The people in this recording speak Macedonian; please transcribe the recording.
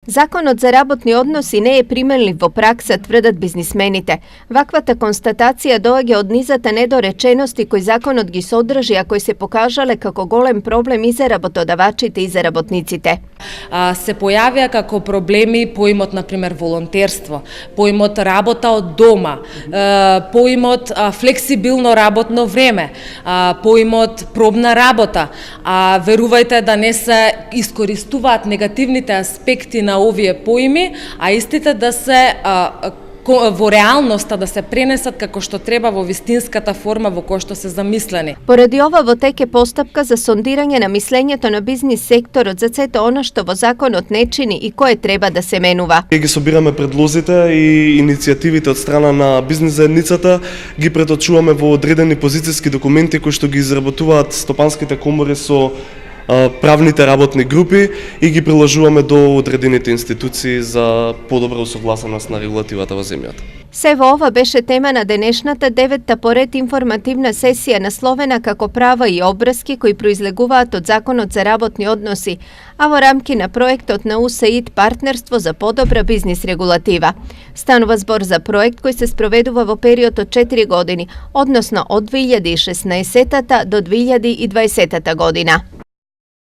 Законот за работни односи не е применлив во пракса, тврдат бизнисмените. Ваквата констатација доаѓа од низата недоречености кои законот ги содржи, а кои се покажале како голем проблем и за работодавачите и за работниците. Се појавија како проблеми поимот, например, волонтерство, поимот работа од дома, поимот флексибилно работно време, поимот пробна работа. Верувајте да не се искористуваат негативните аспекти на овие поими, а истите да се во реалноста да се пренесат како што треба во вистинската форма во која што се замислени. Поради ова во тек е постапка за сондирање на мислењето на бизнис секторот за сето она што во законот не чини и кое треба да се менува. Ги собираме предлозите и иницијативите од страна на бизнис заедницата, ги преточуваме во одредени позицијски документи кои што ги изработуваат стопанските комори со правните работни групи и ги приложуваме до одредените институции за подобра усогласеност на регулативата во земјата. Се во ова беше тема на денешната 9-та поред информативна сесија насловена како права и обврски кои произлегуваат од Законот за работни односи, а во рамки на проектот на УСАИД партнерство за подобра бизнис регулатива. Станува збор за проект кој се спроведува во период од 4 години, односно од 2016 до 2020 година.